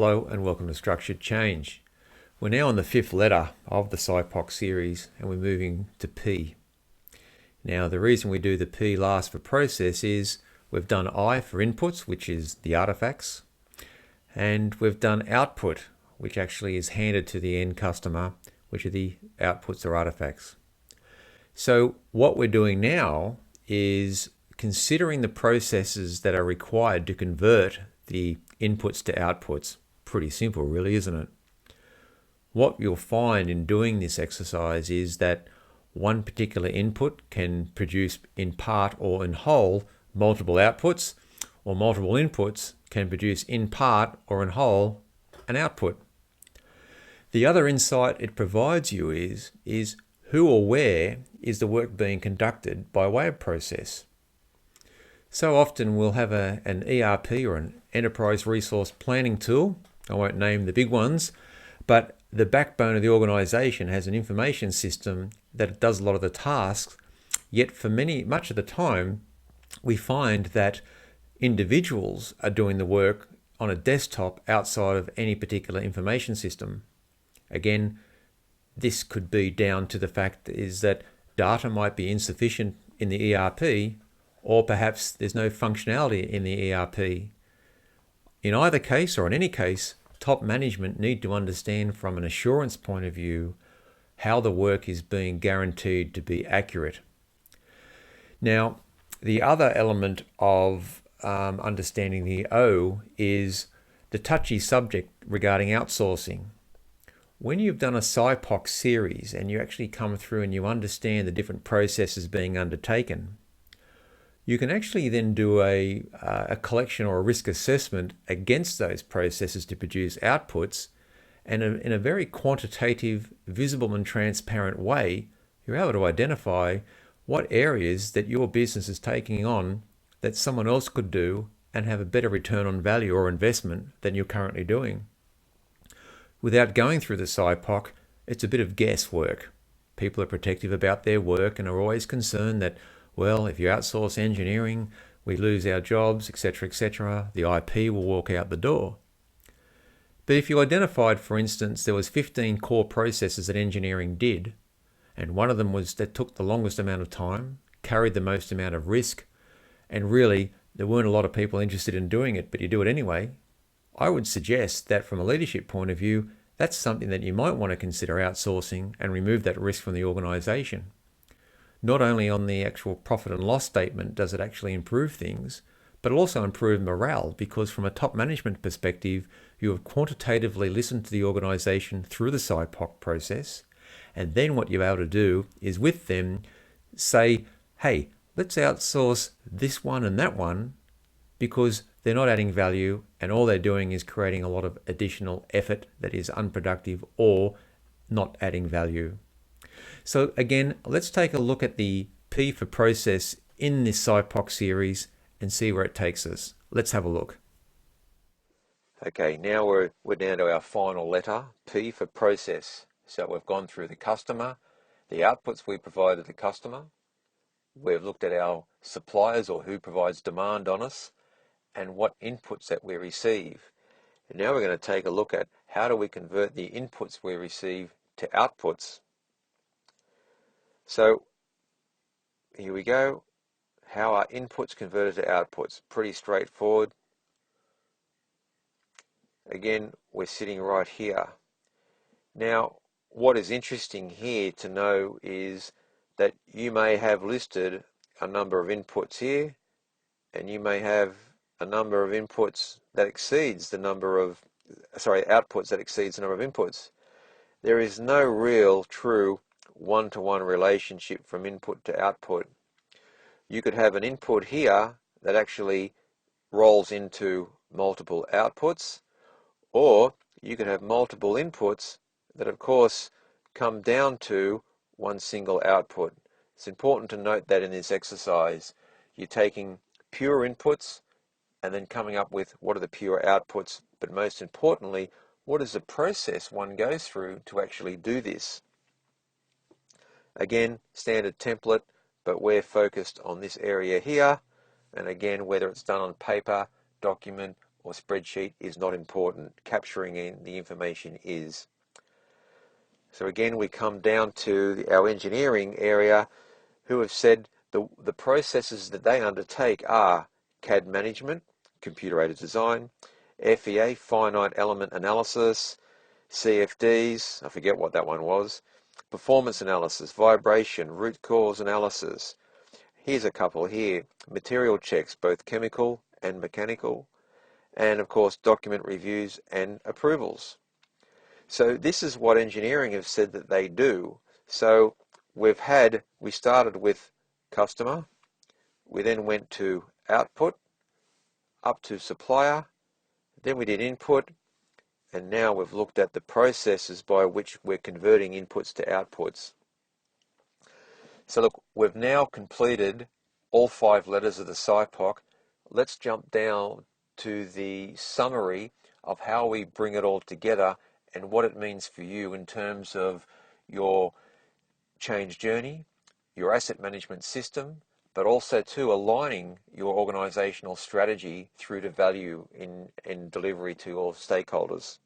Hello and welcome to Structured Change. We're now on the fifth letter of the SIPOC series and we're moving to P. Now the reason we do the P last for process is we've done I for inputs, which is the artifacts, and we've done output, which actually is handed to the end customer, which are the outputs or artifacts. So what we're doing now is considering the processes that are required to convert the inputs to outputs. Pretty simple, really, isn't it? What you'll find in doing this exercise is that one particular input can produce in part or in whole multiple outputs, or multiple inputs can produce in part or in whole an output. The other insight it provides you is who or where is the work being conducted by way of process. So often we'll have an ERP or an enterprise resource planning tool. I won't name the big ones, but the backbone of the organization has an information system that does a lot of the tasks, yet for much of the time, we find that individuals are doing the work on a desktop outside of any particular information system. Again, this could be down to the fact is that data might be insufficient in the ERP, or perhaps there's no functionality in the ERP. In either case, or in any case, top management need to understand from an assurance point of view how the work is being guaranteed to be accurate. Now, the other element of understanding the O is the touchy subject regarding outsourcing. When you've done a SIPOC series and you actually come through and you understand the different processes being undertaken, you can actually then do a collection or a risk assessment against those processes to produce outputs, and in a very quantitative, visible and transparent way, you're able to identify what areas that your business is taking on that someone else could do and have a better return on value or investment than you're currently doing. Without going through the SIPOC, it's a bit of guesswork. People are protective about their work and are always concerned that, well, if you outsource engineering, we lose our jobs, etc., etc. The IP will walk out the door. But if you identified, for instance, there was 15 core processes that engineering did, and one of them was that took the longest amount of time, carried the most amount of risk, and really there weren't a lot of people interested in doing it, but you do it anyway, I would suggest that from a leadership point of view, that's something that you might want to consider outsourcing and remove that risk from the organization. Not only on the actual profit and loss statement does it actually improve things, but it'll also improve morale, because from a top management perspective, you have quantitatively listened to the organization through the SIPOC process, and then what you're able to do is with them say, hey, let's outsource this one and that one because they're not adding value and all they're doing is creating a lot of additional effort that is unproductive or not adding value. So again, let's take a look at the P for process in this SIPOC series and see where it takes us. Let's have a look. Okay, now we're down to our final letter, P for process. So we've gone through the customer, the outputs we provide to the customer. We've looked at our suppliers or who provides demand on us and what inputs that we receive. And now we're going to take a look at how do we convert the inputs we receive to outputs. So here we go. How are inputs converted to outputs? Pretty straightforward. Again, we're sitting right here. Now, what is interesting here to know is that you may have listed a number of inputs here, and you may have a number of inputs that exceeds the number of, outputs that exceeds the number of inputs. There is no real true one-to-one relationship from input to output. You could have an input here that actually rolls into multiple outputs, or you could have multiple inputs that of course come down to one single output. It's important to note that in this exercise you're taking pure inputs and then coming up with what are the pure outputs, but most importantly, what is the process one goes through to actually do this. Again, standard template, but we're focused on this area here, and again, whether it's done on paper, document, or spreadsheet is not important. Capturing in the information is. So again, we come down to our engineering area, who have said the processes that they undertake are CAD management, computer-aided design, FEA, finite element analysis, CFDs, I forget what that one was, performance analysis, vibration, root cause analysis. Here's a couple here, material checks, both chemical and mechanical, and of course document reviews and approvals. So this is what engineering have said that they do. So we started with customer, we then went to output, up to supplier, then we did input, and now we've looked at the processes by which we're converting inputs to outputs. So look, we've now completed all 5 letters of the SIPOC. Let's jump down to the summary of how we bring it all together and what it means for you in terms of your change journey, your asset management system, but also too aligning your organizational strategy through to value in delivery to all stakeholders.